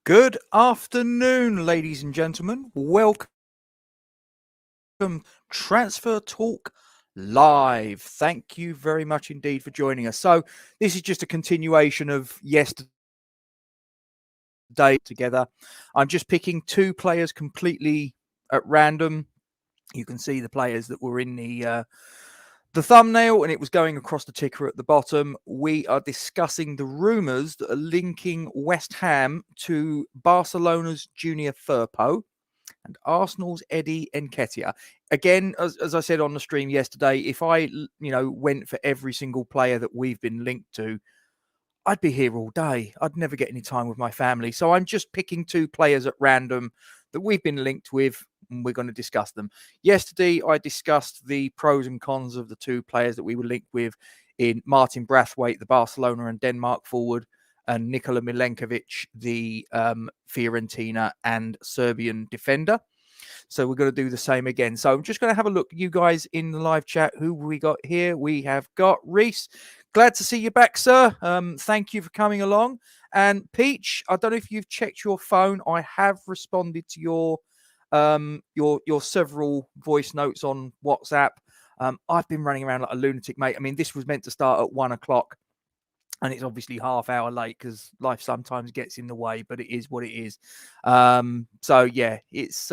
Good afternoon, ladies and gentlemen. Welcome Transfer Talk Live. Thank you very much indeed for joining us. So this is just a continuation of yesterday together. I'm just picking two players completely at random. You can see the players that were in the thumbnail, and it was going across the ticker at the bottom. We are discussing the rumours that are linking West Ham to Barcelona's Junior Firpo and Arsenal's Eddie Nketiah. Again, as I said on the stream yesterday, if I went for every single player that we've been linked to, I'd be here all day. I'd never get any time with my family. So I'm just picking two players at random that we've been linked with, and we're going to discuss them. Yesterday, I discussed the pros and cons of the two players that we were linked with in Martin Brathwaite, the Barcelona and Denmark forward, and Nikola Milenkovic, the Fiorentina and Serbian defender. So we're going to do the same again. So I'm just going to have a look, you guys in the live chat, who we got here. We have got Reese. Glad to see you back, sir. Thank you for coming along. And Peach, I don't know if you've checked your phone. I have responded to your several voice notes on WhatsApp. I've been running around like a lunatic, mate. I mean, this was meant to start at 1 o'clock. And it's obviously half hour late because life sometimes gets in the way, but it is what it is. So yeah, it's.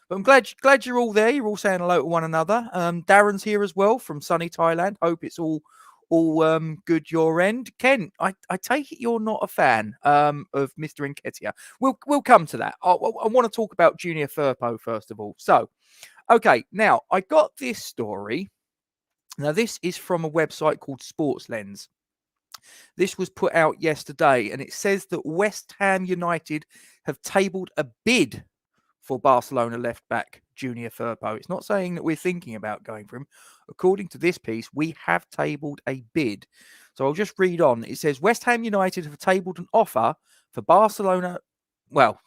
But I'm glad you're all there. You're all saying hello to one another. Darren's here as well from sunny Thailand. Hope it's all good your end. Ken, I take it you're not a fan of Mr. Nketiah. We'll come to that. I want to talk about Junior Firpo first of all. So, okay, now I got this story. Now this is from a website called Sports Lens. This was put out yesterday, and it says that West Ham United have tabled a bid for Barcelona left-back Junior Firpo. It's not saying that we're thinking about going for him. According to this piece, we have tabled a bid. So I'll just read on. It says, West Ham United have tabled an offer for Barcelona. Well,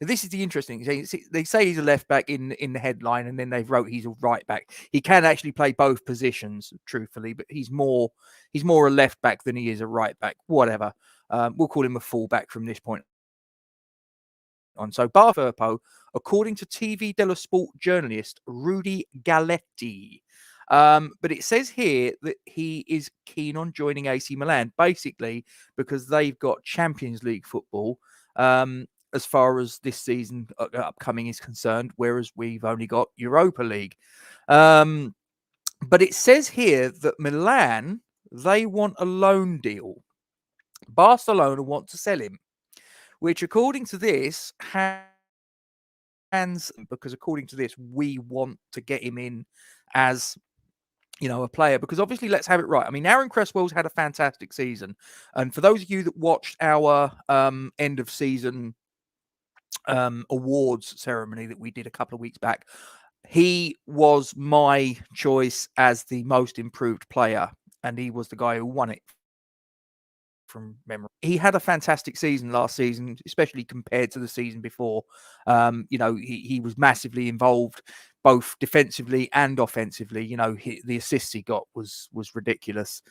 this is the interesting thing. They say he's a left back in the headline, and then they've wrote he's a right back. He can actually play both positions, truthfully, but he's more a left back than he is a right back. Whatever. We'll call him a full back from this point on. So Firpo, according to TV dello Sport journalist Rudy Galletti. But it says here that he is keen on joining AC Milan, basically because they've got Champions League football. As far as this season upcoming is concerned, whereas we've only got Europa League. But it says here that Milan, they want a loan deal. Barcelona want to sell him, which according to this, because according to this, we want to get him in as a player, because obviously, let's have it right. I mean, Aaron Cresswell's had a fantastic season. And for those of you that watched our end of season awards ceremony that we did a couple of weeks back, he was my choice as the most improved player, and he was the guy who won it from memory. He had a fantastic season last season, especially compared to the season before. He was massively involved both defensively and offensively. The assists he got was ridiculous.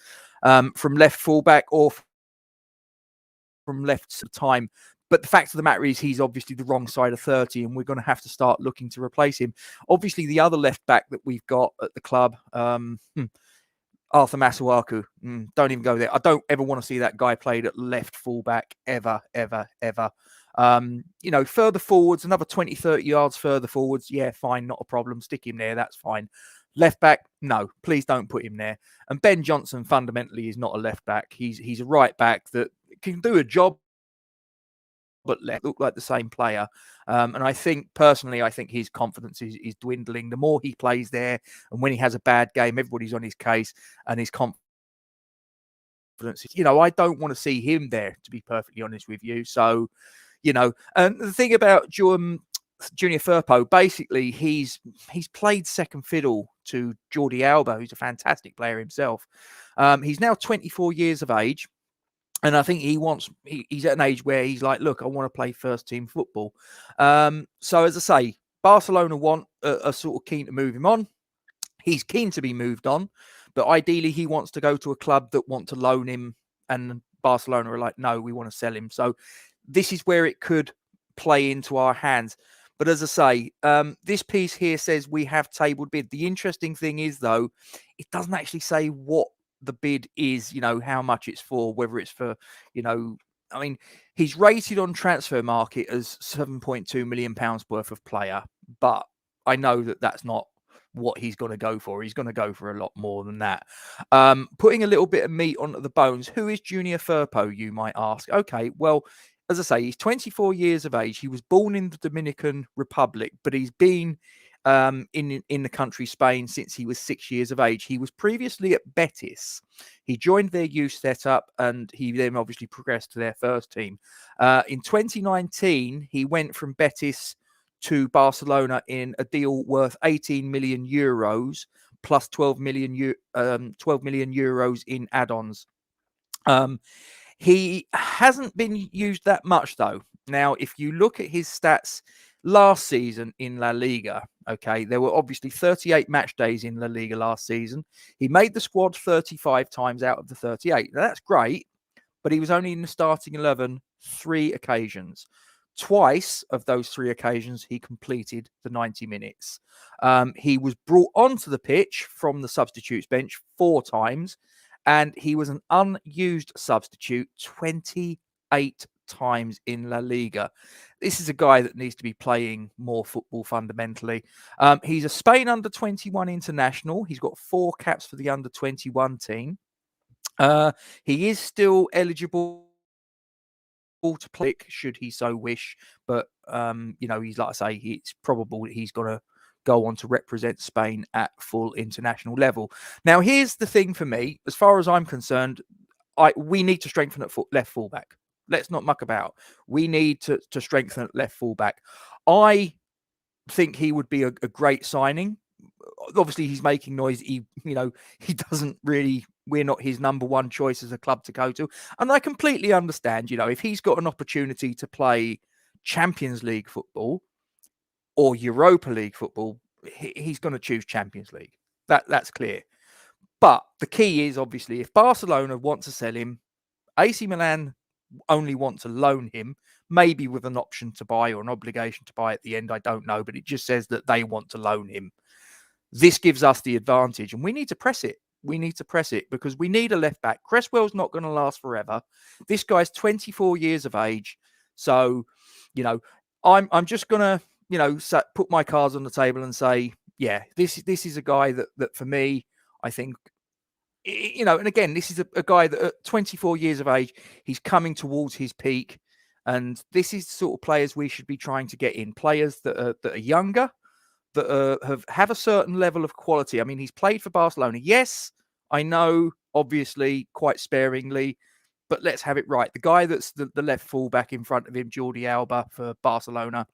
From left fullback or from left time. But the fact of the matter is he's obviously the wrong side of 30, and we're going to have to start looking to replace him. Obviously, the other left back that we've got at the club, Arthur Masuaku, don't even go there. I don't ever want to see that guy played at left fullback ever, ever, ever. Further forwards, another 20, 30 yards further forwards. Yeah, fine, not a problem. Stick him there. That's fine. Left back, no, please don't put him there. And Ben Johnson fundamentally is not a left back. He's a right back that can do a job, but look like the same player. And I think his confidence is dwindling. The more he plays there, and when he has a bad game, everybody's on his case, and his confidence, I don't want to see him there, to be perfectly honest with you. So, and the thing about Junior Firpo, basically, he's played second fiddle to Jordi Alba, who's a fantastic player himself. He's now 24 years of age. And I think he's at an age where he's like, look, I want to play first team football. So as I say, Barcelona want are sort of keen to move him on. He's keen to be moved on, but ideally he wants to go to a club that want to loan him, and Barcelona are like, no, we want to sell him. So this is where it could play into our hands. But as I say, this piece here says we have tabled bid. The interesting thing is, though, it doesn't actually say what the bid is, how much it's for, whether it's for, I mean, he's rated on Transfer Market as £7.2 million worth of player, but I know that that's not what he's going to go for. He's going to go for a lot more than that. Putting a little bit of meat onto the bones, who is Junior Firpo, you might ask? Okay, well, as I say, he's 24 years of age. He was born in the Dominican Republic, but he's been in the country Spain since he was 6 years of age. He was previously at Betis. He joined their youth setup, and he then obviously progressed to their first team. In 2019, he went from Betis to Barcelona in a deal worth 18 million euros plus 12 million euros in add-ons. He hasn't been used that much, though. Now, if you look at his stats last season in La Liga, okay, there were obviously 38 match days in La Liga last season. He made the squad 35 times out of the 38. Now, that's great, but he was only in the starting 11 3 occasions. Twice of those 3 occasions, he completed the 90 minutes. He was brought onto the pitch from the substitutes bench 4 times, and he was an unused substitute 28 times in La Liga. This is a guy that needs to be playing more football fundamentally. He's a Spain under-21 international. He's got 4 caps for the under-21 team. He is still eligible to play should he so wish, but he's, like I say, it's probable that he's going to go on to represent Spain at full international level. Now, here's the thing for me, as far as I'm concerned, we need to strengthen at left fullback. Let's not muck about. We need to strengthen at left fullback. I think he would be a great signing. Obviously, he's making noise. He doesn't really. We're not his number one choice as a club to go to, and I completely understand. If he's got an opportunity to play Champions League football or Europa League football, he's going to choose Champions League. That's clear. But the key is obviously if Barcelona want to sell him, AC Milan only want to loan him, maybe with an option to buy or an obligation to buy at the end. I don't know, but it just says that they want to loan him. This gives us the advantage, and we need to press it. We need to press it because we need a left back. Cresswell's not going to last forever. This guy's 24 years of age. So, I'm just going to, put my cards on the table and say, yeah, this is a guy that for me, I think, and again, this is a guy that at 24 years of age, he's coming towards his peak. And this is the sort of players we should be trying to get in. Players that are younger, that have a certain level of quality. I mean, he's played for Barcelona. Yes, I know, obviously, quite sparingly, but let's have it right. The guy that's the left fullback in front of him, Jordi Alba for Barcelona,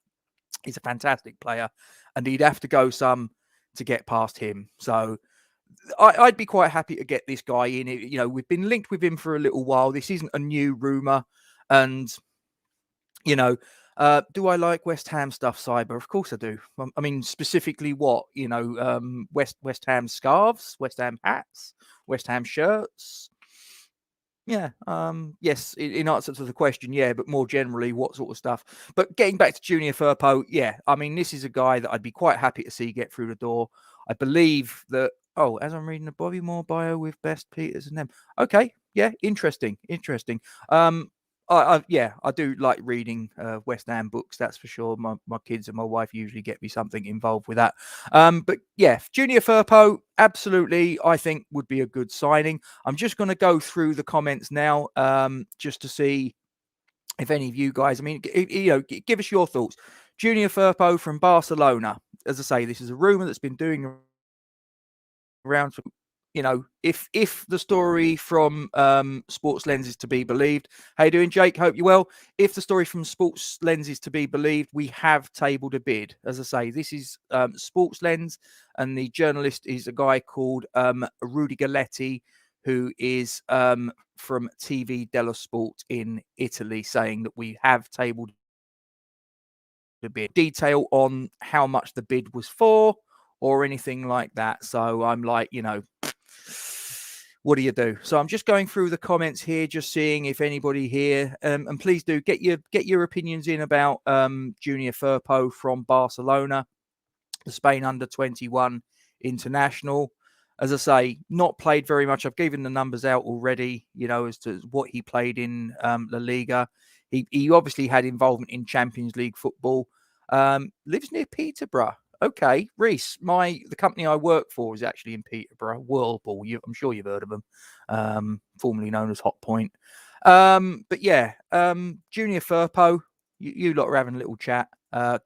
is a fantastic player, and he'd have to go some to get past him. So I'd be quite happy to get this guy in. We've been linked with him for a little while. This isn't a new rumour, and do I like West Ham stuff, Cyber? Of course I do. I mean, specifically what? West Ham scarves, West Ham hats, West Ham shirts. Yeah. Yes, in answer to the question, yeah, but more generally, what sort of stuff? But getting back to Junior Firpo, yeah, I mean, this is a guy that I'd be quite happy to see get through the door. I believe that, as I'm reading the Bobby Moore bio with Best Peters and them. Okay, yeah, interesting. I do like reading West Ham books, that's for sure. My kids and my wife usually get me something involved with that. But yeah, Junior Firpo, absolutely, I think would be a good signing. I'm just going to go through the comments now just to see if any of you guys, I mean, give us your thoughts. Junior Firpo from Barcelona. As I say, this is a rumour that's been doing around for, if the story from Sports Lens is to be believed. How you doing, Jake? Hope you're well. If the story from Sports Lens is to be believed, we have tabled a bid. As I say, this is Sports Lens, and the journalist is a guy called Rudy Galletti, who is from TV dello Sport in Italy, saying that we have tabled a bid. Detail on how much the bid was for or anything like that. So I'm like, what do you do? So I'm just going through the comments here, just seeing if anybody here, and please do get your opinions in about Junior Firpo from Barcelona, the Spain under-21 international. As I say, not played very much. I've given the numbers out already, as to what he played in La Liga. He obviously had involvement in Champions League football. Lives near Peterborough. Okay, Reese, the company I work for is actually in Peterborough, Whirlpool. I'm sure you've heard of them, formerly known as Hot Point. But yeah, Junior Firpo, you lot are having a little chat.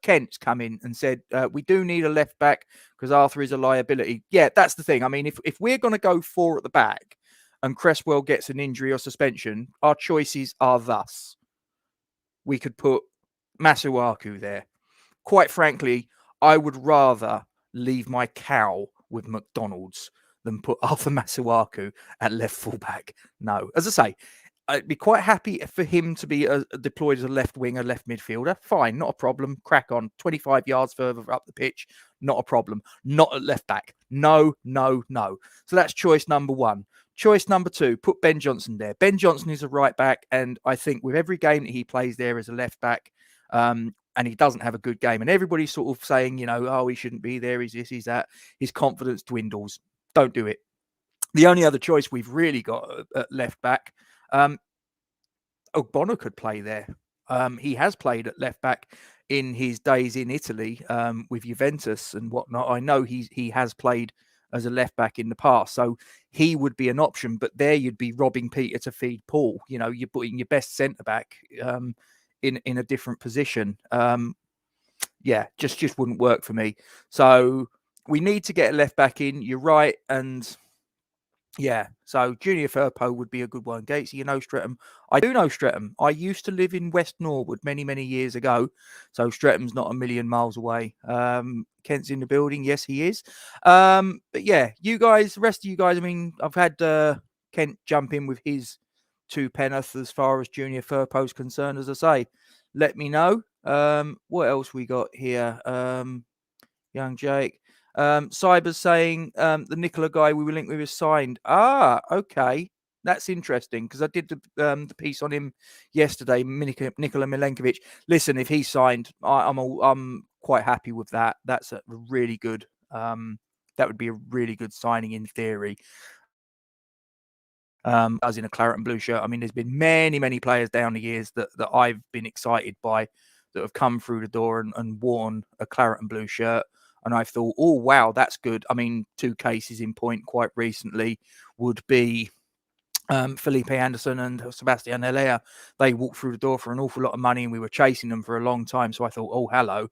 Kent's come in and said, we do need a left back because Arthur is a liability. Yeah, that's the thing. I mean, if we're going to go 4 at the back and Cresswell gets an injury or suspension, our choices are thus. We could put Masuaku there. Quite frankly, I would rather leave my cow with McDonald's than put Arthur Masuaku at left fullback. No, as I say, I'd be quite happy for him to be deployed as a left winger, left midfielder. Fine, not a problem. Crack on. 25 yards further up the pitch, not a problem. Not at left back. No, no, no. So that's choice number 1. Choice number 2, put Ben Johnson there. Ben Johnson is a right back, and I think with every game that he plays there as a left back, and he doesn't have a good game, and everybody's sort of saying, oh, he shouldn't be there, he's this, he's that, his confidence dwindles. Don't do it. The only other choice we've really got at left back, Ogbonna could play there. He has played at left back in his days in Italy with Juventus and whatnot. I know he has played as a left back in the past, so he would be an option. But there you'd be robbing Peter to feed Paul. You're putting your best centre back in a different position. Yeah, just wouldn't work for me. So we need to get a left back in. You're right, and yeah, so Junior Firpo would be a good one. Gatesy, you know Streatham. I do know Streatham. I used to live in West Norwood many, many years ago. So Streatham's not a million miles away. Kent's in the building. Yes, he is. But yeah, you guys, the rest of you guys, I mean, I've had Kent jump in with his 2 penneth as far as Junior Firpo's concerned. As I say, let me know. What else we got here? Young Jake. Cyber's saying the Nicola guy we were linked with is signed. Ah, okay. That's interesting because I did the piece on him yesterday, Nikola Milenkovic. Listen, if he's signed, I'm quite happy with that. That's a really good. That would be a really good signing in theory. As in a claret and blue shirt. I mean, there's been many, many players down the years that I've been excited by that have come through the door and worn a claret and blue shirt. And I thought, oh, wow, that's good. I mean, 2 cases in point quite recently would be Felipe Anderson and Sebastian Haller. They walked through the door for an awful lot of money and we were chasing them for a long time. So I thought, oh, hello,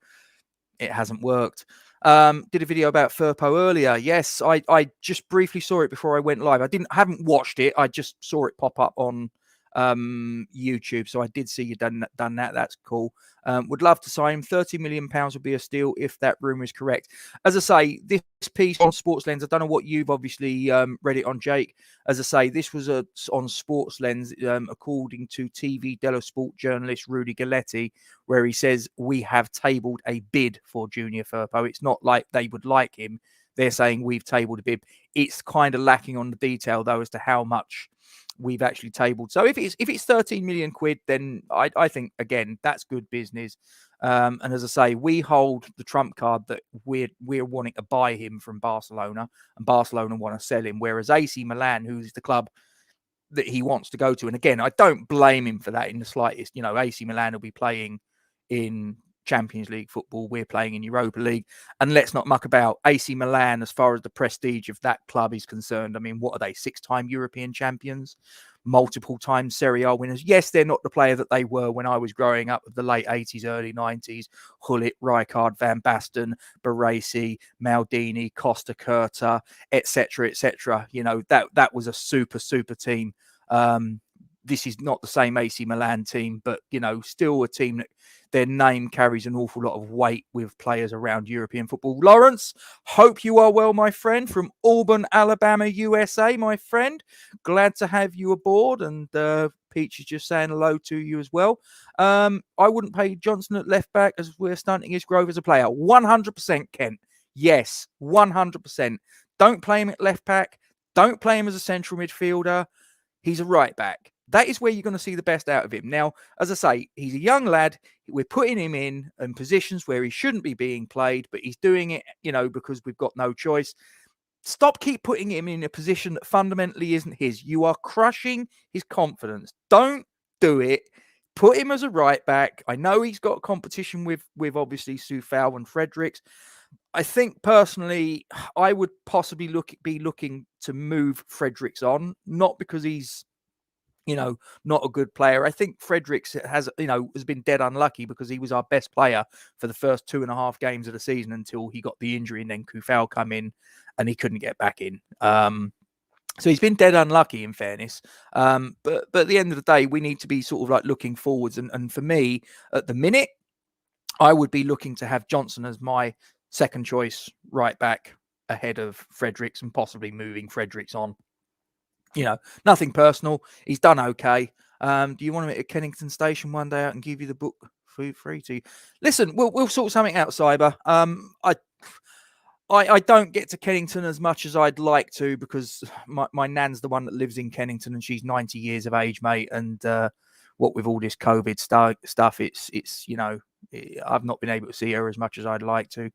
it hasn't worked. Did a video about Firpo earlier. Yes, I just briefly saw it before I went live. Haven't watched it. I just saw it pop up on YouTube. So I did see you done that. That's cool. Would love to sign him. £30 million would be a steal if that rumor is correct. As I say, this piece on Sports Lens, I don't know what you've obviously read it on, Jake. As I say, this was on Sports Lens, according to TV dello Sport journalist Rudy Galletti, where he says we have tabled a bid for Junior Firpo. It's not like they would like him. They're saying we've tabled a bid. It's kind of lacking on the detail though as to how much we've actually tabled. So if it's 13 million quid, then I think again that's good business. And as I say, we hold the trump card that we're wanting to buy him from Barcelona, and Barcelona want to sell him. Whereas AC Milan, who's the club that he wants to go to, and again, I don't blame him for that in the slightest. AC Milan will be playing in Champions League football. We're playing in Europa League. And let's not muck about. AC Milan, as far as the prestige of that club is concerned, I mean, what are they? 6-time European champions? Multiple time Serie A winners. Yes, they're not the player that they were when I was growing up of the late 80s, early 90s. Gullit, Rijkaard, Van Basten, Baresi, Maldini, Costa Curta, etc., etc. That was a super team. This is not the same AC Milan team, but, still a team that their name carries an awful lot of weight with players around European football. Lawrence, hope you are well, my friend, from Auburn, Alabama, USA, my friend. Glad to have you aboard. And Peach is just saying hello to you as well. I wouldn't pay Johnson at left back as we're stunting his growth as a player. 100%, Kent. Yes, 100%. Don't play him at left back. Don't play him as a central midfielder. He's a right back. That is where you're going to see the best out of him. Now, as I say, he's a young lad. We're putting him in positions where he shouldn't be being played, but he's doing it, because we've got no choice. Keep putting him in a position that fundamentally isn't his. You are crushing his confidence. Don't do it. Put him as a right back. I know he's got competition with obviously Soufal and Fredericks. I think personally, I would possibly be looking to move Fredericks on, not because he's not a good player. I think Fredericks has been dead unlucky because he was our best player for the first 2.5 games of the season until he got the injury, and then Kufal come in and he couldn't get back in. So he's been dead unlucky, in fairness. But at the end of the day, we need to be sort of like looking forwards. And for me, at the minute, I would be looking to have Johnson as my second choice right back ahead of Fredericks, and possibly moving Fredericks on. Nothing personal. He's done okay. Do you want to meet at Kennington Station one day out and give you the book free to you? Listen, we'll sort something out, Cyber. I don't get to Kennington as much as I'd like to, because my nan's the one that lives in Kennington, and she's 90 years of age, mate. And what with all this COVID stuff, it's I've not been able to see her as much as I'd like to.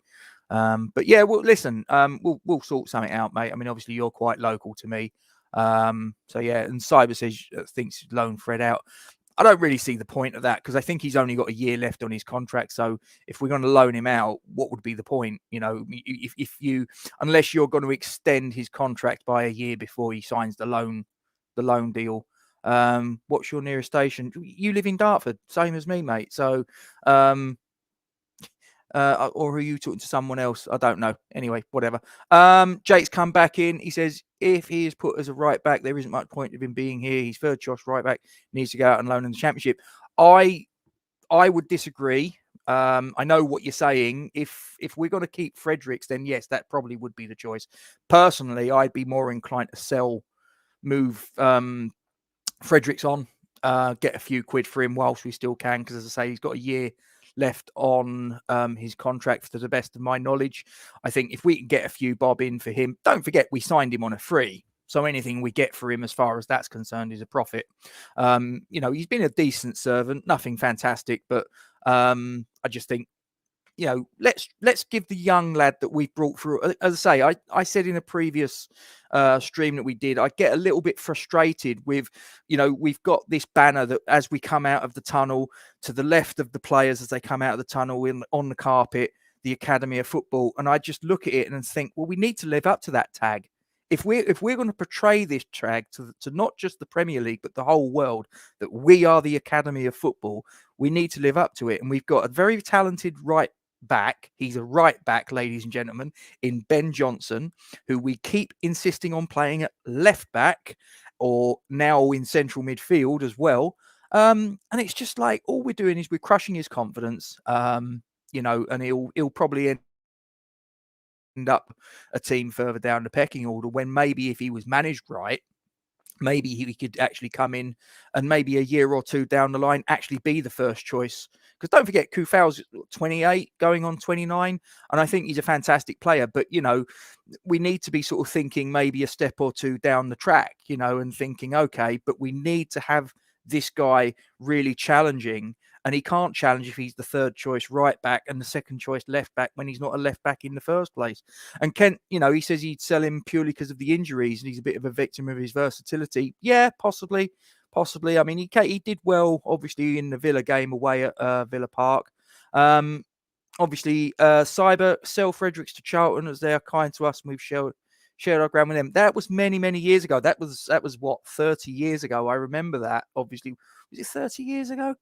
But yeah, well, listen, we'll sort something out, mate. I mean, obviously you're quite local to me. So yeah, and Cyber says thinks loan Fred out. I don't really see the point of that, because I think he's only got a year left on his contract. So if we're going to loan him out, what would be the point? If you, unless you're going to extend his contract by a year before he signs the loan deal. What's your nearest station? You live in Dartford, same as me, mate. So, or are you talking to someone else? I don't know. Anyway, whatever. Jake's come back in. He says, if he is put as a right back, there isn't much point of him being here. He's third choice right back, needs to go out and loan in the Championship. I would disagree. I know what you're saying. If we're going to keep Fredericks, then yes, that probably would be the choice. Personally, I'd be more inclined to move Fredericks on, get a few quid for him whilst we still can, because as I say, he's got a year left on his contract, to the best of my knowledge. I think if we can get a few bob in for him, don't forget we signed him on a free, so anything we get for him as far as that's concerned is a profit. He's been a decent servant, nothing fantastic, but I just think, let's give the young lad that we've brought through. As I say, I said in a previous stream that we did, I get a little bit frustrated with, we've got this banner that as we come out of the tunnel, to the left of the players as they come out of the tunnel on the carpet, the Academy of Football. And I just look at it and think, well, we need to live up to that tag. If we're going to portray this tag to not just the Premier League, but the whole world, that we are the Academy of Football, we need to live up to it. And we've got a very talented right back. He's a right back, ladies and gentlemen, in Ben Johnson, who we keep insisting on playing at left back, or now in central midfield as well. And it's just like, all we're doing is we're crushing his confidence, and he'll probably end up a team further down the pecking order, when maybe if he was managed right, maybe he could actually come in and maybe a year or two down the line actually be the first choice. Because don't forget, Kufal's 28, going on 29, and I think he's a fantastic player. But, we need to be sort of thinking maybe a step or two down the track, and thinking, okay, but we need to have this guy really challenging. And he can't challenge if he's the third choice right back and the second choice left back, when he's not a left back in the first place. And Kent, he says he'd sell him purely because of the injuries, and he's a bit of a victim of his versatility. Yeah, possibly. I mean, he did well, obviously, in the Villa game away at Villa Park. Obviously, Cyber, sell Fredericks to Charlton as they are kind to us, and we've shared our ground with them. That was many, many years ago. That was what, 30 years ago? I remember that. Obviously, was it 30 years ago?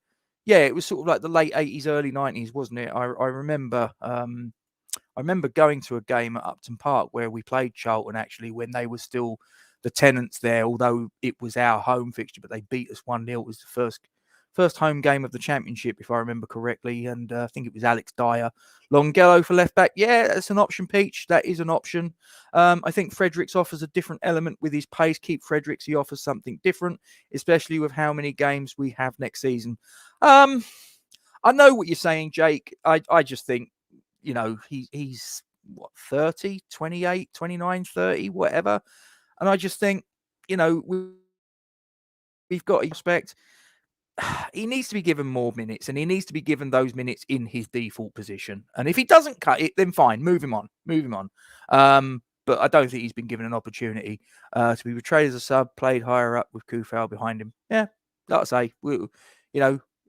Yeah, it was sort of like the late 80s, early 90s, wasn't it? I remember. I remember going to a game at Upton Park where we played Charlton, actually, when they were still the tenants there, although it was our home fixture, but they beat us 1-0. It was the first home game of the Championship, if I remember correctly, and I think it was Alex Dyer. Longello for left back. Yeah, that's an option, Peach. That is an option. I think Fredericks offers a different element with his pace. Keep Fredericks. He offers something different, especially with how many games we have next season. I know what you're saying, Jake. I just think, he's what, 30, 28, 29, 30, whatever. And I just think, we've got to respect. He needs to be given more minutes, and he needs to be given those minutes in his default position. And if he doesn't cut it, then fine, move him on. But I don't think he's been given an opportunity to be portrayed as a sub, played higher up with Kufal behind him. Yeah, like I say,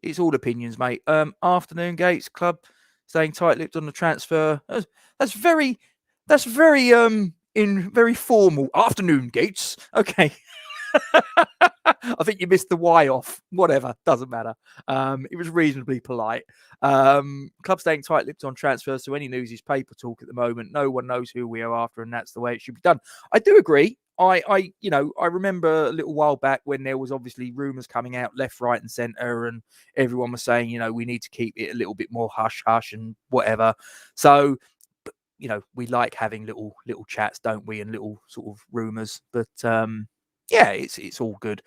it's all opinions, mate. Afternoon Gates club staying tight-lipped on the transfer. That's very very formal. Afternoon Gates. Okay. I think you missed the Y off. Whatever, doesn't matter. It was reasonably polite. Club staying tight-lipped on transfers, so any news is paper talk at the moment. No one knows who we are after, and that's the way it should be done. I do agree. I remember a little while back when there was obviously rumours coming out left, right, and centre, and everyone was saying, we need to keep it a little bit more hush hush and whatever. So, we like having little chats, don't we, and little sort of rumours. But yeah, it's all good.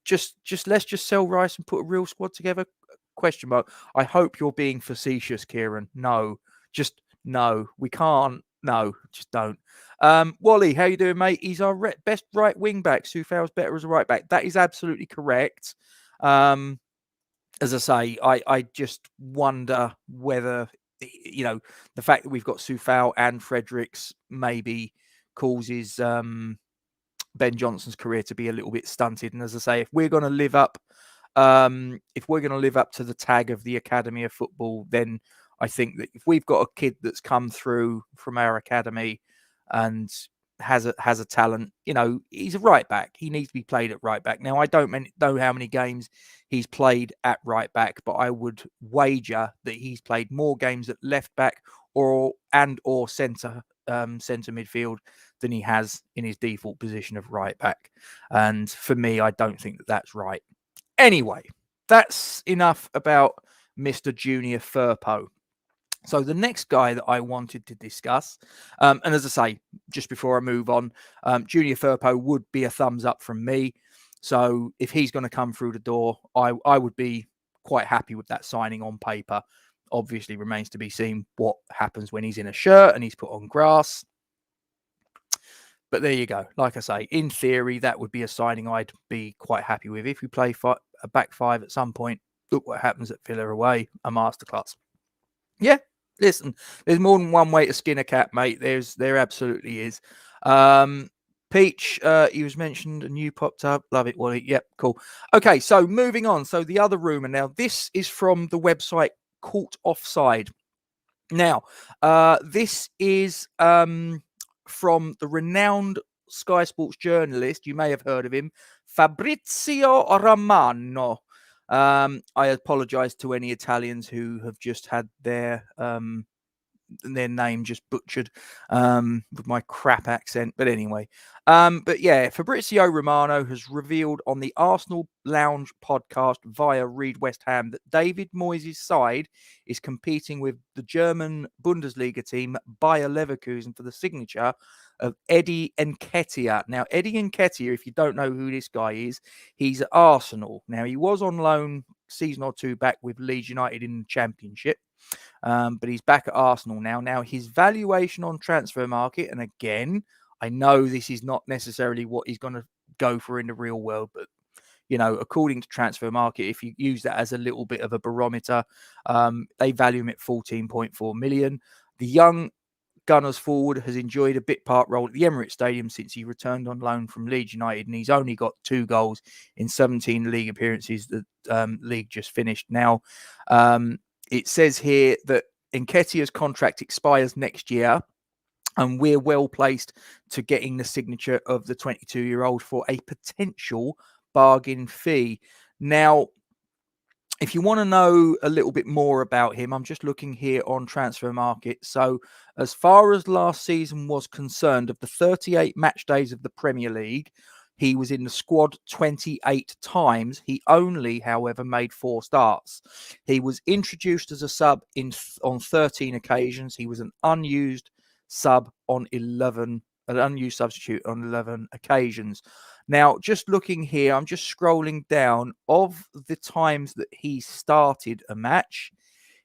Just let's just sell Rice and put a real squad together. Question mark. I hope you're being facetious, Kieran. No, just no. We can't. No, just don't. Wally, how you doing, mate? He's our best right wing back. Sufail's better as a right back. That is absolutely correct. As I say, I just wonder whether the fact that we've got Sufail and Fredericks maybe causes Ben Johnson's career to be a little bit stunted. And as I say, if we're going to live up to the tag of the Academy of Football, then I think that if we've got a kid that's come through from our academy and has a talent, he's a right back. He needs to be played at right back. Now, I don't know how many games he's played at right back, but I would wager that he's played more games at left back or centre midfield than he has in his default position of right back. And for me, I don't think that that's right. Anyway, that's enough about Mr. Junior Firpo. So the next guy that I wanted to discuss, and as I say, just before I move on, Junior Firpo would be a thumbs up from me. So if he's going to come through the door, I would be quite happy with that signing on paper. Obviously, remains to be seen what happens when he's in a shirt and he's put on grass. But there you go. Like I say, in theory, that would be a signing I'd be quite happy with. If we play a back five at some point, look what happens at Villa away, a masterclass. Yeah, listen, there's more than one way to skin a cat, mate. There absolutely is. Peach, he was mentioned, a new popped up. Love it, Wally. Yep, cool. Okay, so moving on. So the other rumour now, this is from the website Caught Offside. Now, this is from the renowned Sky Sports journalist. You may have heard of him, Fabrizio Romano. I apologise to any Italians who have just had their name just butchered with my crap accent. But anyway, but yeah, Fabrizio Romano has revealed on the Arsenal Lounge podcast via Read West Ham that David Moyes' side is competing with the German Bundesliga team Bayer Leverkusen for the signature of Eddie Nketiah. Now, Eddie Nketiah, if you don't know who this guy is, he's at Arsenal. Now, he was on loan season or two back with Leeds United in the Championship. But he's back at Arsenal now. Now, his valuation on transfer market, and again, I know this is not necessarily what he's going to go for in the real world, but, according to transfer market, if you use that as a little bit of a barometer, they value him at 14.4 million. The young Gunners forward has enjoyed a bit part role at the Emirates Stadium since he returned on loan from Leeds United, and he's only got 2 goals in 17 league appearances that league just finished. Now, it says here that Nketiah's contract expires next year, and we're well placed to getting the signature of the 22-year-old for a potential bargain fee. Now, if you want to know a little bit more about him, I'm just looking here on Transfer Market. So as far as last season was concerned, of the 38 match days of the Premier League, he was in the squad 28 times. He only, however, made 4 starts. He was introduced as a sub on 13 occasions. He was an unused sub on 11, an unused substitute on 11 occasions. Now, just looking here, I'm just scrolling down. Of the times that he started a match,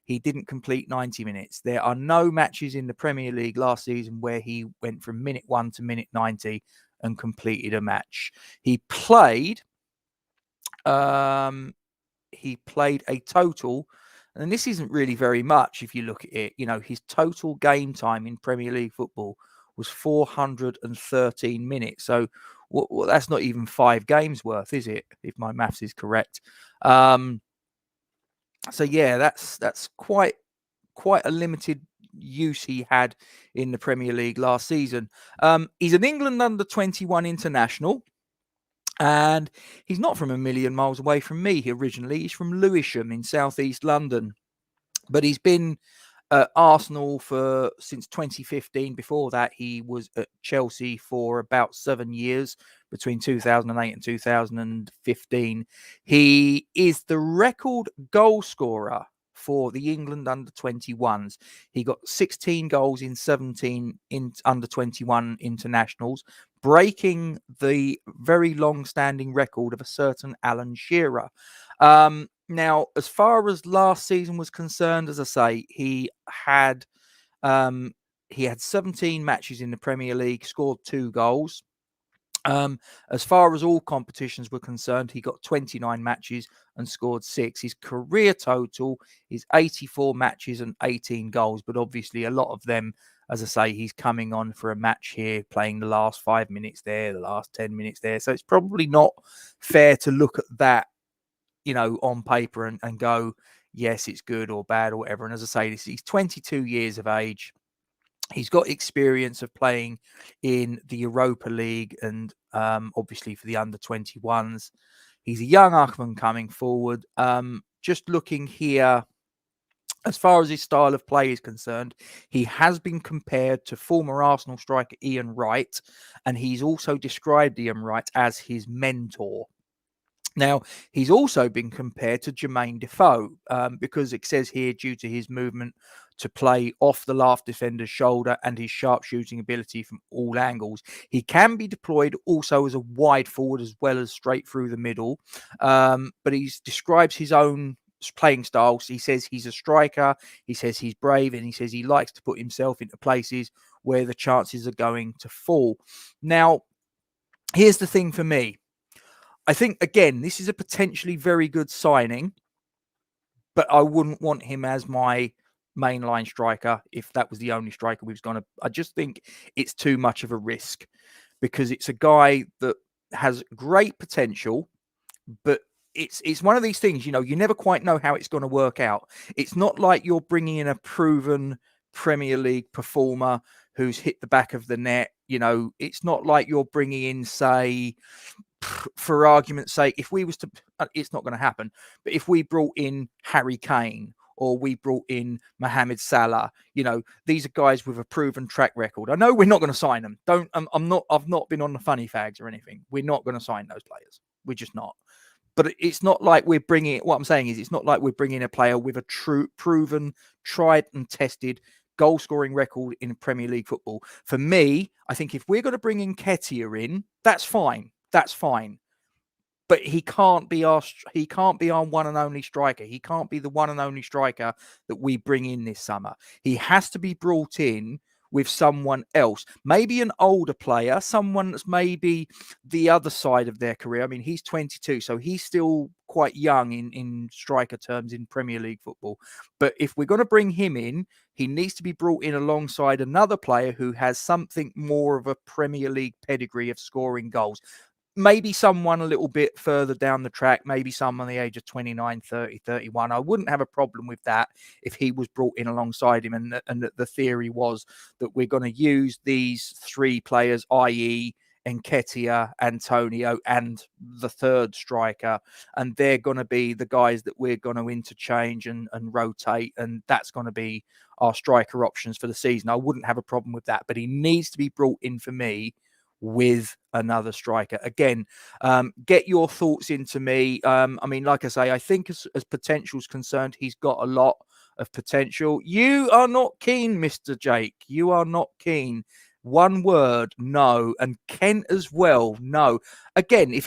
he didn't complete 90 minutes. There are no matches in the Premier League last season where he went from minute 1 to minute 90 and completed a match. He played a total, and this isn't really very much if you look at it. His total game time in Premier League football was 413 minutes. So that's not even 5 games worth, is it? If my maths is correct. So yeah, that's quite a limited use he had in the Premier League last season. He's an England under-21 international, and he's not from a million miles away from me originally. He's from Lewisham in southeast London, but he's been at Arsenal since 2015. Before that, he was at Chelsea for about 7 years, between 2008 and 2015. He is the record goal scorer for the England under-21s. He got 16 goals in 17 under-21 internationals, breaking the very long-standing record of a certain Alan Shearer. Now, as far as last season was concerned, as I say, he had 17 matches in the Premier League, scored 2 goals. As far as all competitions were concerned, he got 29 matches and scored 6. His career total is 84 matches and 18 goals, but obviously a lot of them, as I say, he's coming on for a match here, playing the last 5 minutes there, the last 10 minutes there. So it's probably not fair to look at that, on paper and go, yes, it's good or bad or whatever. And as I say, he's 22 years of age. He's got experience of playing in the Europa League and obviously for the under-21s. He's a young Achman coming forward. Just looking here, as far as his style of play is concerned, he has been compared to former Arsenal striker Ian Wright, and he's also described Ian Wright as his mentor. Now, he's also been compared to Jermaine Defoe because it says here, due to his movement to play off the last defender's shoulder and his sharp shooting ability from all angles, he can be deployed also as a wide forward as well as straight through the middle. But he describes his own playing style. He says he's a striker, he says he's brave, and he says he likes to put himself into places where the chances are going to fall. Now, here's the thing for me. I think, again, this is a potentially very good signing, but I wouldn't want him as my mainline striker if that was the only striker we was going to. I just think it's too much of a risk because it's a guy that has great potential, but it's one of these things, you never quite know how it's going to work out. It's not like you're bringing in a proven Premier League performer who's hit the back of the net. It's not like you're bringing in, say, for argument's sake, if we was to, it's not going to happen, but if we brought in Harry Kane or we brought in Mohamed Salah, these are guys with a proven track record. I know we're not going to sign them. I've not been on the funny fags or anything. We're not going to sign those players. We're just not. But it's not like we're bringing, what I'm saying is it's not like we're bringing a player with a true, proven, tried and tested goal scoring record in Premier League football. For me, I think if we're going to bring in Ketia in, that's fine. That's fine. But he can't be our one and only striker. He can't be the one and only striker that we bring in this summer. He has to be brought in with someone else, maybe an older player, someone that's maybe the other side of their career. I mean, he's 22, so he's still quite young in striker terms in Premier League football. But if we're going to bring him in, he needs to be brought in alongside another player who has something more of a Premier League pedigree of scoring goals. Maybe someone a little bit further down the track, maybe someone the age of 29, 30, 31. I wouldn't have a problem with that if he was brought in alongside him. And the theory was that we're going to use these 3 players, i.e. Nketiah, Antonio, and the third striker, and they're going to be the guys that we're going to interchange and rotate, and that's going to be our striker options for the season. I wouldn't have a problem with that, but he needs to be brought in for me with another striker. Again, get your thoughts into me. I mean, like I say, I think as potential is concerned, he's got a lot of potential. You are not keen, Mr. Jake. You are not keen. One word, no. And Kent as well, no. Again, if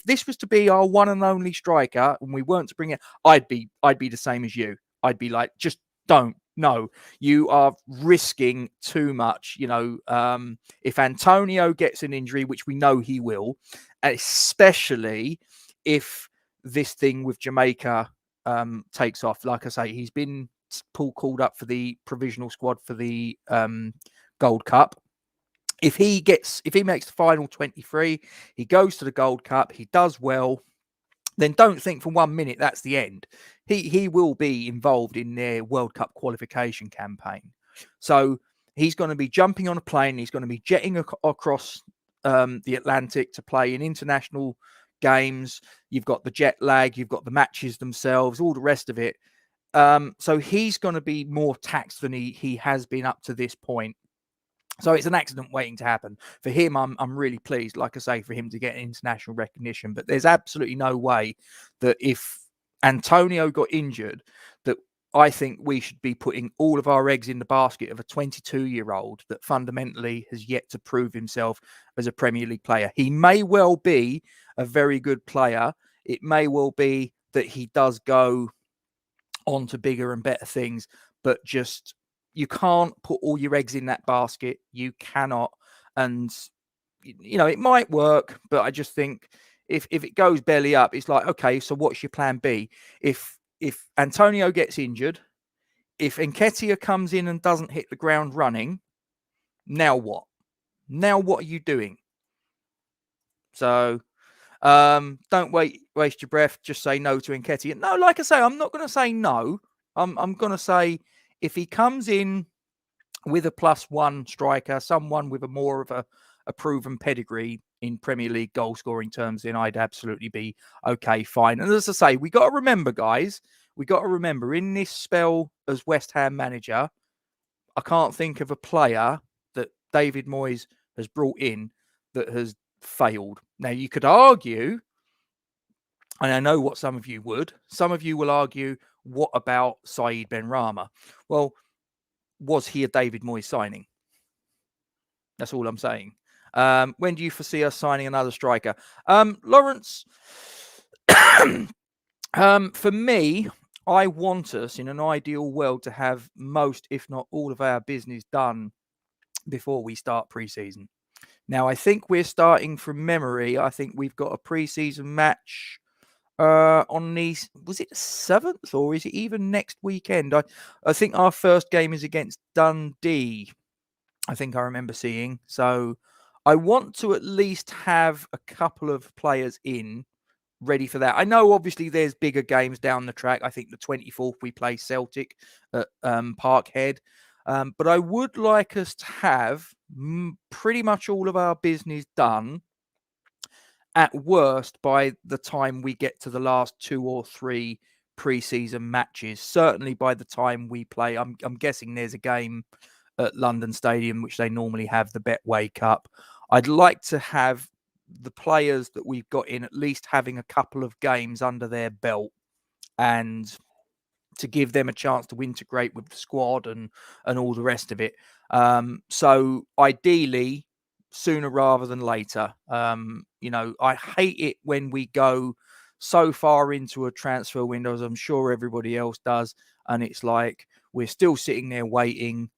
this was to be our one and only striker and we weren't to bring it, I'd be the same as you. I'd be like, just don't. No, you are risking too much. If Antonio gets an injury, which we know he will, especially if this thing with Jamaica takes off. Like I say, he's been called up for the provisional squad for the Gold Cup. If he makes the final 23, he goes to the Gold Cup, he does well, then don't think for 1 minute that's the end. He will be involved in their World Cup qualification campaign. So he's going to be jumping on a plane. He's going to be jetting across the Atlantic to play in international games. You've got the jet lag. You've got the matches themselves, all the rest of it. So he's going to be more taxed than he has been up to this point. So it's an accident waiting to happen. For him, I'm really pleased, like I say, for him to get international recognition. But there's absolutely no way that if Antonio got injured, that I think we should be putting all of our eggs in the basket of a 22-year-old that fundamentally has yet to prove himself as a Premier League player. He may well be a very good player. It may well be that he does go on to bigger and better things, but just you can't put all your eggs in that basket. You cannot. And, it might work, but I just think if it goes belly up, it's like, okay, so what's your plan B? If Antonio gets injured, if Nketiah comes in and doesn't hit the ground running, now what? Now what are you doing? So don't waste your breath. Just say no to Nketiah. No, like I say, I'm not going to say no. I'm going to say if he comes in with a +1 striker, someone with more of a proven pedigree in Premier League goal scoring terms, then I'd absolutely be okay, fine. And as I say, we got to remember, guys, in this spell as West Ham manager, I can't think of a player that David Moyes has brought in that has failed. Now, you could argue, and I know what some of you will argue, what about Saeed Benrahma? Well, was he a David Moyes signing? That's all I'm saying. When do you foresee us signing another striker? Lawrence, for me, I want us in an ideal world to have most, if not all of our business done before we start pre-season. Now, I think we're starting from memory. I think we've got a pre-season match on the, was it the 7th or is it even next weekend? I think our first game is against Dundee, I think I remember seeing. So I want to at least have a couple of players in ready for that. I know obviously there's bigger games down the track. I think the 24th we play Celtic at Parkhead. But I would like us to have pretty much all of our business done at worst by the time we get to the last 2 or 3 pre-season matches. Certainly by the time we play, I'm guessing there's a game at London Stadium, which they normally have the Betway Cup. I'd like to have the players that we've got in at least having a couple of games under their belt and to give them a chance to integrate with the squad and all the rest of it. So ideally, sooner rather than later. I hate it when we go so far into a transfer window, as I'm sure everybody else does, and it's like we're still sitting there waiting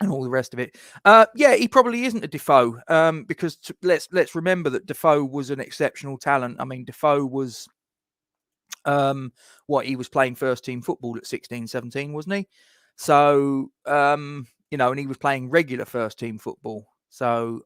and all the rest of it. Yeah, he probably isn't a Defoe, because let's remember that Defoe was an exceptional talent. I mean, Defoe was he was playing first team football at 16, 17, wasn't he? So, and he was playing regular first team football. So,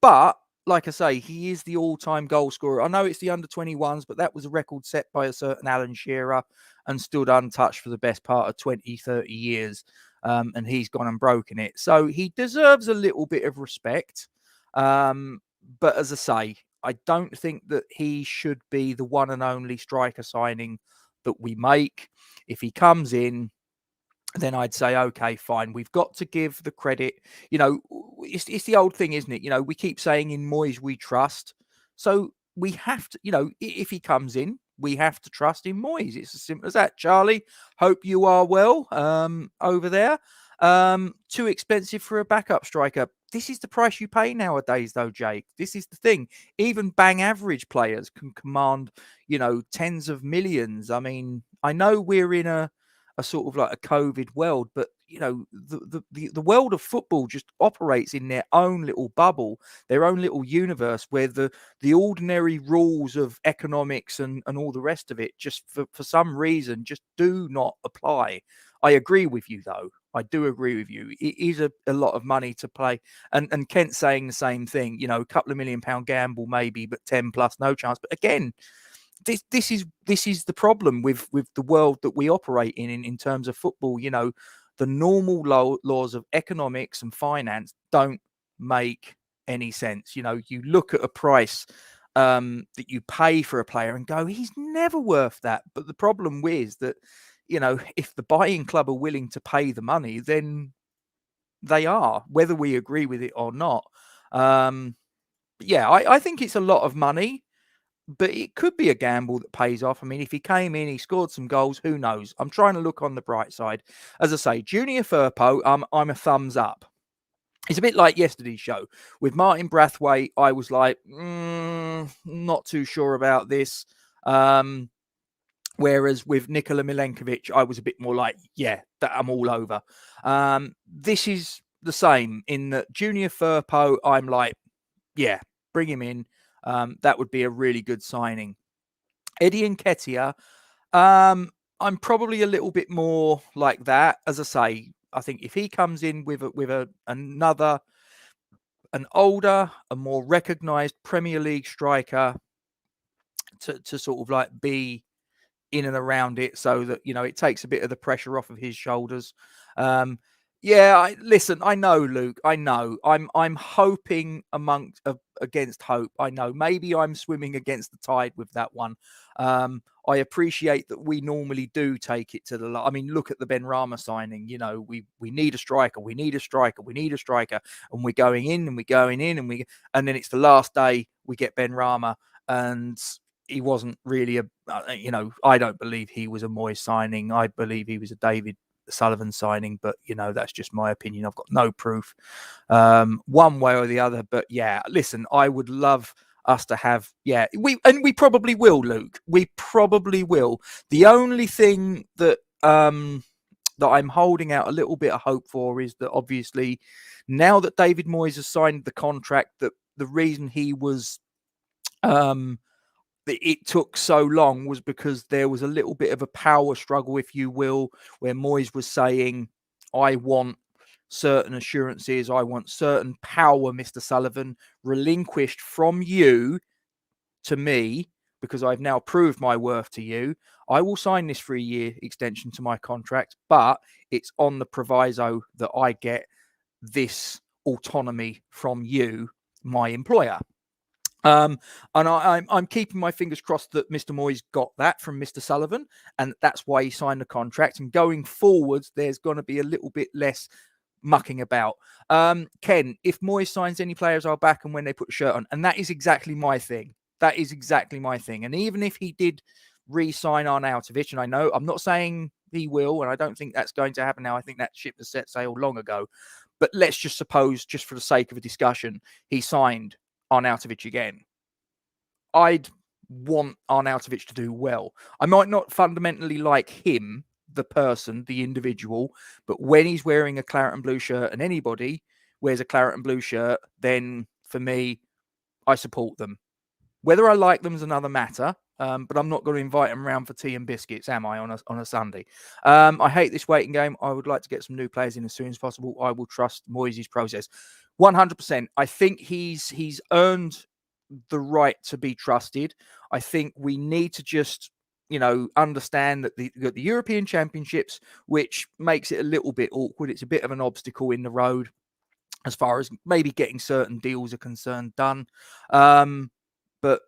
but like I say, he is the all-time goal scorer. I know it's the under 21s, but that was a record set by a certain Alan Shearer and stood untouched for the best part of 20, 30 years. And he's gone and broken it. So he deserves a little bit of respect. But as I say, I don't think that he should be the one and only striker signing that we make. If he comes in, then I'd say, okay, fine. We've got to give the credit. It's the old thing, isn't it? We keep saying in Moyes we trust. So we have to, if he comes in, we have to trust in Moyes. It's as simple as that. Charlie, hope you are well over there. Too expensive for a backup striker. This is the price you pay nowadays, though, Jake. This is the thing. Even bang average players can command, tens of millions. I mean, I know we're in a sort of like a COVID world, but the world of football just operates in their own little bubble, their own little universe, where the ordinary rules of economics and all the rest of it just for some reason just do not apply. I agree with you, though. I do agree with you. It is a lot of money to play. And Kent's saying the same thing, a couple of £1 million gamble maybe, but 10 plus, no chance. But again, this is the problem with the world that we operate in terms of football. The normal laws of economics and finance don't make any sense. You look at a price that you pay for a player and go, he's never worth that. But the problem is that, if the buying club are willing to pay the money, then they are, whether we agree with it or not. Yeah, I think it's a lot of money, but it could be a gamble that pays off. I mean, if he came in, he scored some goals, who knows? I'm trying to look on the bright side. As I say, Junior Firpo, I'm a thumbs up. It's a bit like yesterday's show. With Martin Brathwaite, I was like, not too sure about this. Whereas with Nikola Milenkovic, I was a bit more like, yeah, I'm all over. This is the same in that Junior Firpo, I'm like, yeah, bring him in. That would be a really good signing. Eddie Nketiah, I'm probably a little bit more like that. As I say, I think if he comes in with an older, a more recognised Premier League striker to sort of like be in and around it, so that it takes a bit of the pressure off of his shoulders. Listen, I know, Luke. I know. I'm hoping against hope. I know. Maybe I'm swimming against the tide with that one. I appreciate that we normally do take it to the. I mean, look at the Benrahma signing. We need a striker. We need a striker. We need a striker, and we're going in and we're going in and then it's the last day we get Benrahma, and he wasn't really I don't believe he was a Moyes signing. I believe he was a David Sullivan signing, but that's just my opinion. I've got no proof one way or the other. But yeah, listen, I would love us to have, we probably will, Luke. We probably will. The only thing that that I'm holding out a little bit of hope for is that obviously now that David Moyes has signed the contract, that the reason he was it took so long was because there was a little bit of a power struggle, if you will, where Moyes was saying, I want certain assurances, I want certain power, Mr. Sullivan, relinquished from you to me, because I've now proved my worth to you. I will sign this 3-year extension to my contract, but it's on the proviso that I get this autonomy from you, my employer. And I'm keeping my fingers crossed that Mr. Moyes got that from Mr. Sullivan, and that's why he signed the contract. And going forwards, there's going to be a little bit less mucking about. Ken, if Moyes signs any players, I'll back them when they put a shirt on, and that is exactly my thing. That is exactly my thing. And even if he did re-sign Arnautovic, and I know I'm not saying he will, and I don't think that's going to happen now. I think that ship has set sail long ago. But let's just suppose, just for the sake of a discussion, he signed Arnautovic again. I'd want Arnautovic to do well. I might not fundamentally like him, the person, the individual, but when he's wearing a claret and blue shirt, and anybody wears a claret and blue shirt, then for me, I support them. Whether I like them is another matter, but I'm not going to invite them around for tea and biscuits, am I, on a Sunday? I hate this waiting game. I would like to get some new players in as soon as possible. I will trust Moyes' process. 100%. I think he's earned the right to be trusted. I think we need to just, understand that the European Championships, which makes it a little bit awkward. It's a bit of an obstacle in the road as far as maybe getting certain deals are concerned done. But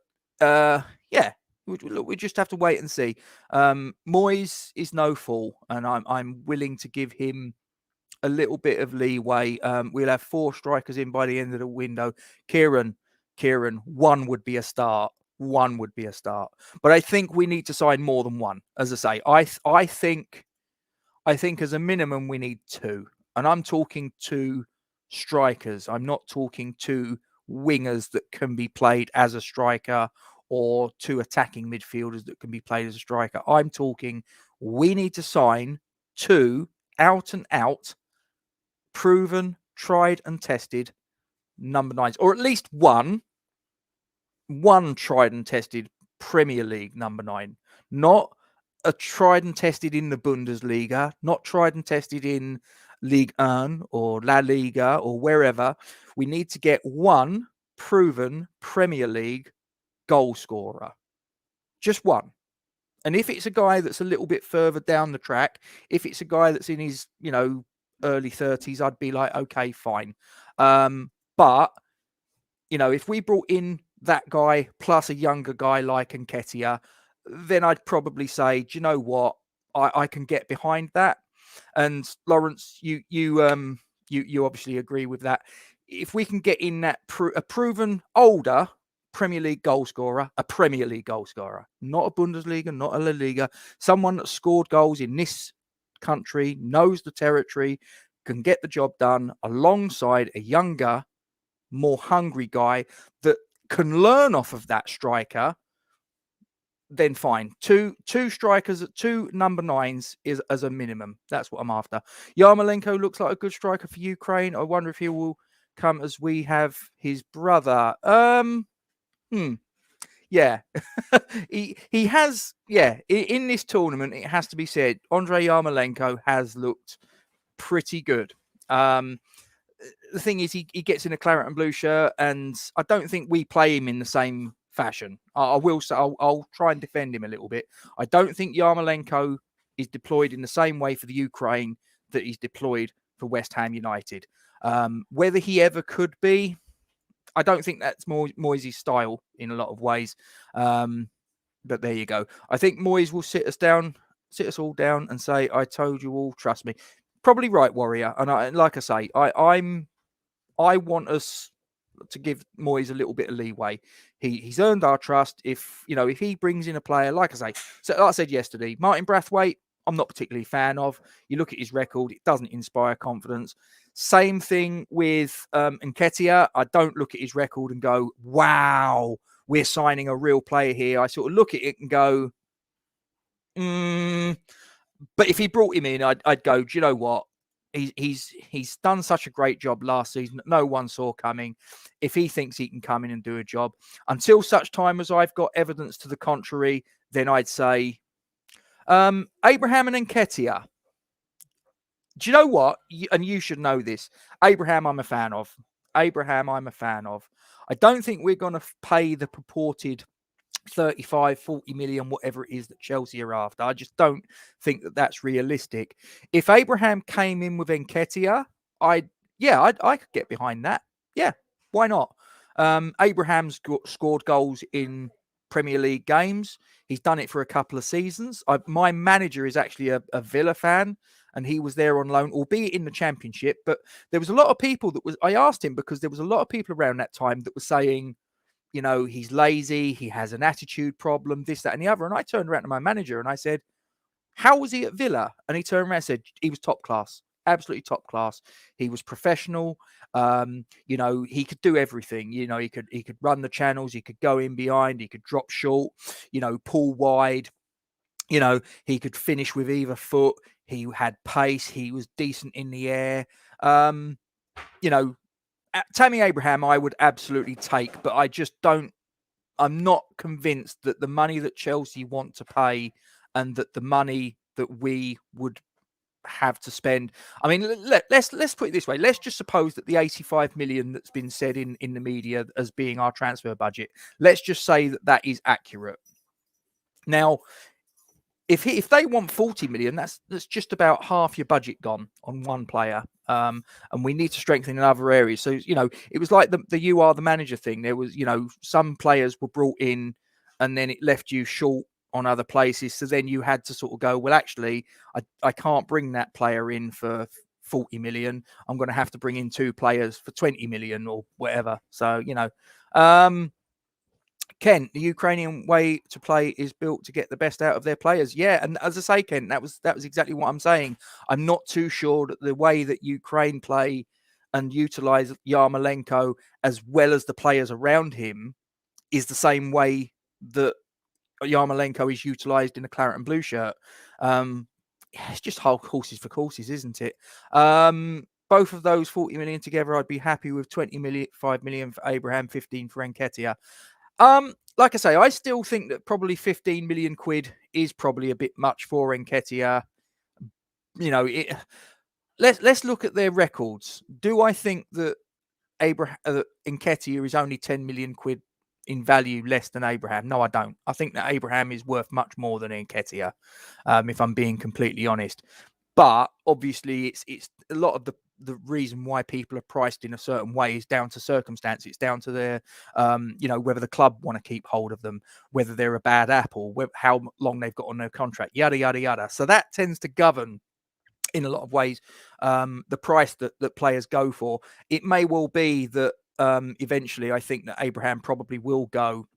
yeah, we just have to wait and see. Moyes is no fool, and I'm willing to give him a little bit of leeway. We'll have 4 strikers in by the end of the window. Kieran, one would be a start. One would be a start. But I think we need to sign more than one. As I say, I think as a minimum we need 2. And I'm talking 2 strikers. I'm not talking 2 wingers that can be played as a striker, or 2 attacking midfielders that can be played as a striker. I'm talking we need to sign 2 out and out, proven, tried and tested number 9s, or at least one tried and tested Premier League number 9, not a tried and tested in the Bundesliga, not tried and tested in Ligue 1 or La Liga or wherever. We need to get one proven Premier League goal scorer. Just one. And if it's a guy that's a little bit further down the track, if it's a guy that's in his, early 30s, I'd be like, okay, fine. But, if we brought in that guy plus a younger guy like Nketiah, then I'd probably say, do you know what? I can get behind that. And Lawrence, you obviously agree with that. If we can get in that a proven older Premier League goal scorer, a Premier League goal scorer, not a Bundesliga, not a La Liga, someone that scored goals in this country, knows the territory, can get the job done alongside a younger, more hungry guy that can learn off of that striker, then fine. Two strikers at 2 number 9s is as a minimum. That's what I'm after. Yarmolenko looks like a good striker for Ukraine. I wonder if he will come as we have his brother. Yeah. he has, in this tournament, it has to be said, Andrei Yarmolenko has looked pretty good. The thing is, he gets in a claret and blue shirt, and I don't think we play him in the same fashion. I will say, I'll try and defend him a little bit. I don't think Yarmolenko is deployed in the same way for the Ukraine that he's deployed for West Ham United. Whether he ever could be, I don't think that's Moyes' style in a lot of ways. But there you go. I think Moyes will sit us all down and say, I told you all, trust me. Probably right, Warrior. And like I say, I want us to give Moyes a little bit of leeway. He's earned our trust. If he brings in a player, like I said yesterday, Martin Brathwaite, I'm not particularly a fan of. You look at his record, it doesn't inspire confidence. Same thing with Nketiah. I don't look at his record and go, wow, we're signing a real player here. I sort of look at it and go, but if he brought him in, I'd go, do you know what? He's done such a great job last season that no one saw coming. If he thinks he can come in and do a job, until such time as I've got evidence to the contrary, then I'd say Abraham and Nketiah. Do you know what? And you should know this. Abraham, I'm a fan of. I don't think we're going to pay the purported 35, 40 million, whatever it is that Chelsea are after. I just don't think that that's realistic. If Abraham came in with Nketiah, I could get behind that. Yeah, why not? Abraham's scored goals in Premier League games. He's done it for a couple of seasons. My manager is actually a Villa fan, and he was there on loan, albeit in the Championship. But there was a lot of people I asked him because there was a lot of people around that time that were saying, he's lazy, he has an attitude problem, this, that, and the other. And I turned around to my manager and I said, how was he at Villa? And he turned around and said, he was top class, absolutely top class. He was professional. He could do everything. He could run the channels, he could go in behind, he could drop short, pull wide. He could finish with either foot. He had pace. He was decent in the air. Tammy Abraham, I would absolutely take, but I'm not convinced that the money that Chelsea want to pay and that the money that we would have to spend. I mean, let's put it this way. Let's just suppose that the 85 million that's been said in the media as being our transfer budget, let's just say that is accurate. Now, if they want 40 million, that's just about half your budget gone on one player. And we need to strengthen in other areas. So, it was like the you are the manager thing. There was, some players were brought in and then it left you short on other places. So then you had to sort of go, well, actually, I can't bring that player in for 40 million. I'm going to have to bring in 2 players for 20 million or whatever. So, Ken, the Ukrainian way to play is built to get the best out of their players. Yeah, and as I say, Ken, that was exactly what I'm saying. I'm not too sure that the way that Ukraine play and utilize Yarmolenko as well as the players around him is the same way that Yarmolenko is utilized in a claret and blue shirt. it's just whole horses for courses, isn't it? Both of those 40 million together, I'd be happy with. 20 million, 5 million for Abraham, 15 for Nketiah. Like I say, I still think that probably 15 million quid is probably a bit much for Nketiah. You know, let's look at their records. Do I think that Nketiah is only 10 million quid in value less than Abraham? No, I don't. I think that Abraham is worth much more than Nketiah, if I'm being completely honest. But obviously, it's a lot of the reason why people are priced in a certain way is down to circumstance. It's down to their, whether the club want to keep hold of them, whether they're a bad apple, how long they've got on their contract, yada, yada, yada. So that tends to govern in a lot of ways the price that players go for. It may well be that eventually I think that Abraham probably will go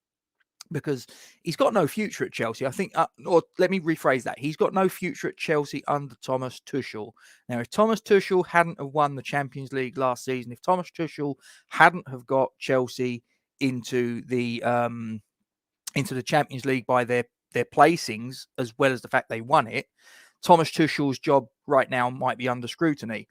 because he's got no future at Chelsea. I think, or let me rephrase that. He's got no future at Chelsea under Thomas Tuchel. Now, if Thomas Tuchel hadn't have won the Champions League last season, if Thomas Tuchel hadn't have got Chelsea into the Champions League by their placings, as well as the fact they won it, Thomas Tuchel's job right now might be under scrutiny.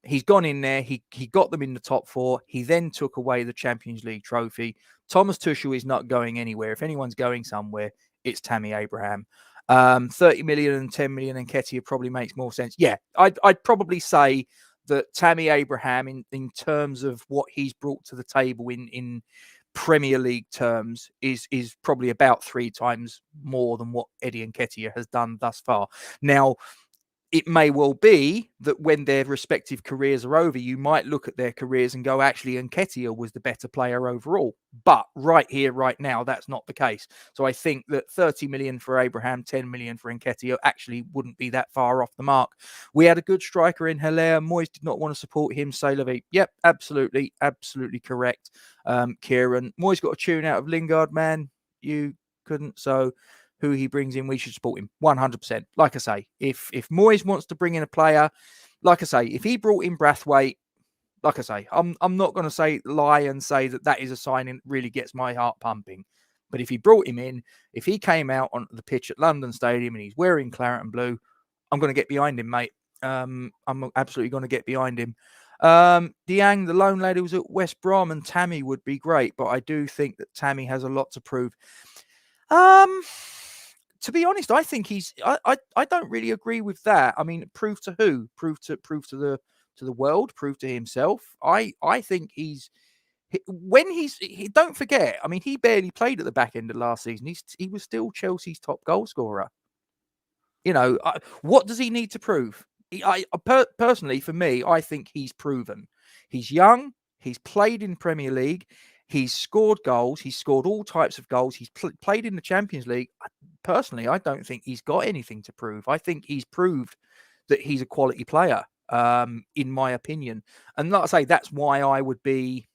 He's gone in there. He got them in the top four. He then took away the Champions League trophy. Thomas Tuchel is not going anywhere. If anyone's going somewhere, it's Tammy Abraham. 30 million and 10 million in Nketiah probably makes more sense. Yeah, I'd probably say that Tammy Abraham, in terms of what he's brought to the table in Premier League terms, is probably about 3 times more than what Eddie Nketiah has done thus far. Now, it may well be that when their respective careers are over, you might look at their careers and go, actually, Nketiah was the better player overall. But right here, right now, that's not the case. So I think that 30 million for Abraham, 10 million for Nketiah actually wouldn't be that far off the mark. We had a good striker in Hilaire. Moyes did not want to support him. Say Levy. Yep, absolutely correct. Kieran. Moyes got a tune out of Lingard, man. You couldn't. So who he brings in, we should support him 100%. Like I say, if Moyes wants to bring in a player, like I say, if he brought in Brathwaite, like I say, I'm not going to lie and say that is a signing that really gets my heart pumping. But if he brought him in, if he came out on the pitch at London Stadium and he's wearing claret and blue, I'm going to get behind him, mate. I'm absolutely going to get behind him. Diang, the lone lady, was at West Brom, and Tammy would be great, but I do think that Tammy has a lot to prove. To be honest, I think I don't really agree with that. I mean, prove to who? Prove to the world? Prove to himself? I think don't forget. I mean, he barely played at the back end of last season. He was still Chelsea's top goal scorer. You know, what does he need to prove? Personally, for me, I think he's proven. He's young. He's played in Premier League. He's scored goals. He's scored all types of goals. He's played in the Champions League. Personally, I don't think he's got anything to prove. I think he's proved that he's a quality player, in my opinion. And like I say, that's why I would be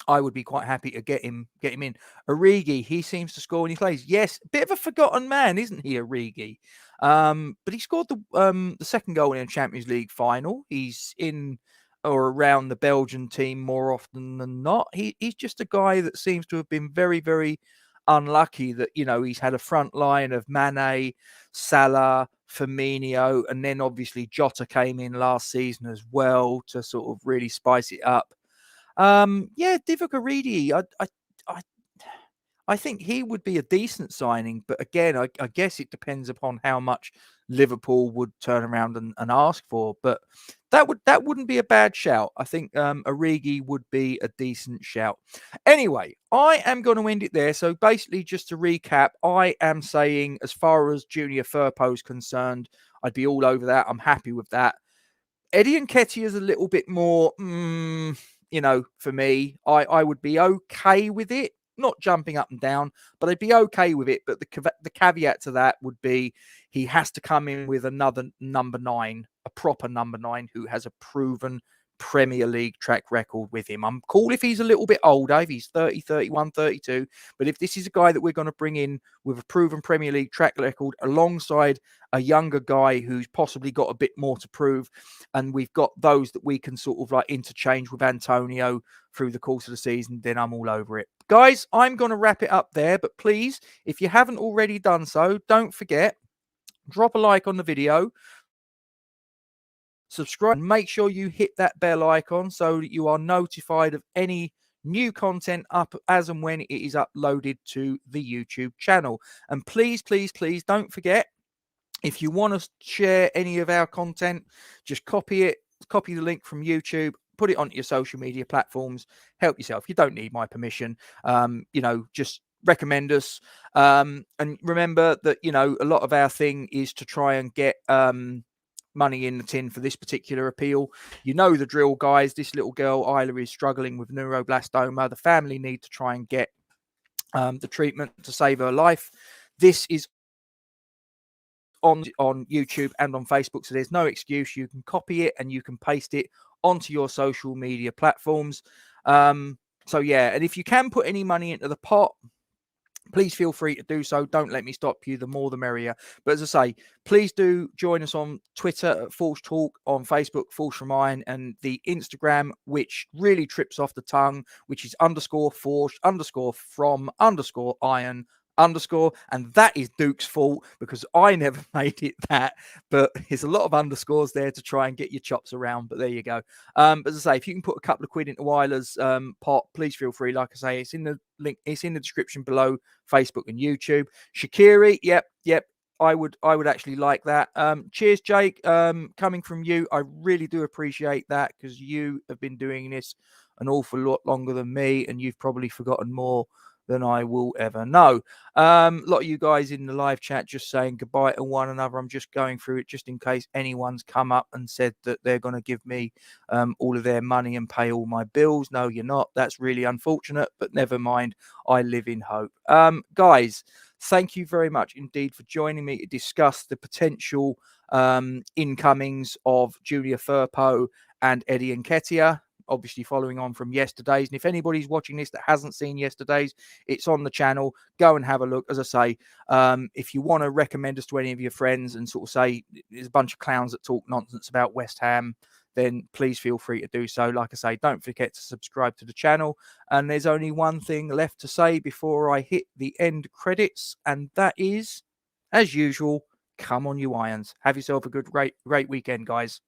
quite happy to get him in. Origi, he seems to score when he plays. Yes, bit of a forgotten man, isn't he, Origi? But he scored the second goal in a Champions League final. He's in or around the Belgian team more often than not. He's just a guy that seems to have been very, very unlucky that, he's had a front line of Mane, Salah, Firmino, and then obviously Jota came in last season as well to sort of really spice it up. Divock Origi, I think he would be a decent signing, but again, I guess it depends upon how much Liverpool would turn around and ask for. But that wouldn't be a bad shout. I think Origi would be a decent shout. Anyway, I am going to end it there. So basically, just to recap, I am saying as far as Junior Firpo is concerned, I'd be all over that. I'm happy with that. Eddie Nketiah is a little bit more, for me, I would be okay with it. Not jumping up and down, but I'd be okay with it. But the caveat to that would be he has to come in with another number 9, a proper number 9 who has a proven Premier League track record with him. I'm cool if he's a little bit older, if he's 30, 31, 32. But if this is a guy that we're going to bring in with a proven Premier League track record alongside a younger guy who's possibly got a bit more to prove, and we've got those that we can sort of like interchange with Antonio through the course of the season, then I'm all over it. Guys, I'm going to wrap it up there. But please, if you haven't already done so, don't forget, drop a like on the video, subscribe, and make sure you hit that bell icon so that you are notified of any new content up as and when it is uploaded to the YouTube channel. And please, please, please don't forget, if you want to share any of our content, just copy the link from YouTube, put it onto your social media platforms, help yourself. You don't need my permission. Just recommend us. And remember that, a lot of our thing is to try and get money in the tin for this particular appeal. You know the drill, guys. This little girl, Isla, is struggling with neuroblastoma. The family need to try and get the treatment to save her life. This is on YouTube and on Facebook, so there's no excuse. You can copy it and you can paste it onto your social media platforms. So yeah, and if you can put any money into the pot, please feel free to do so. Don't let me stop you. The more the merrier. But as I say, please do join us on Twitter at Forge Talk, on Facebook, Forge Remind, and the Instagram, which really trips off the tongue, which is _Forge _from_iron_. And that is Duke's fault because I never made it that, but there's a lot of underscores there to try and get your chops around. But there you go. But as I say, if you can put a couple of quid into Weiler's pot, please feel free. Like I say, it's in the link, it's in the description below, Facebook and YouTube. Shaqiri, yep. I would actually like that. Cheers, Jake. Coming from you, I really do appreciate that because you have been doing this an awful lot longer than me, and you've probably forgotten more than I will ever know. A lot of you guys in the live chat just saying goodbye to one another. I'm just going through it just in case anyone's come up and said that they're going to give me all of their money and pay all my bills. No, you're not. That's really unfortunate, but never mind. I live in hope. Guys, thank you very much indeed for joining me to discuss the potential incomings of Julia Firpo and Eddie Nketiah. Obviously following on from yesterday's, and if anybody's watching this that hasn't seen yesterday's, it's on the channel. Go and have a look. As I say, if you want to recommend us to any of your friends and sort of say there's a bunch of clowns that talk nonsense about West Ham, then please feel free to do so. Like I say, don't forget to subscribe to the channel. And there's only one thing left to say before I hit the end credits, and that is, as usual, come on you Irons. Have yourself a great weekend, guys.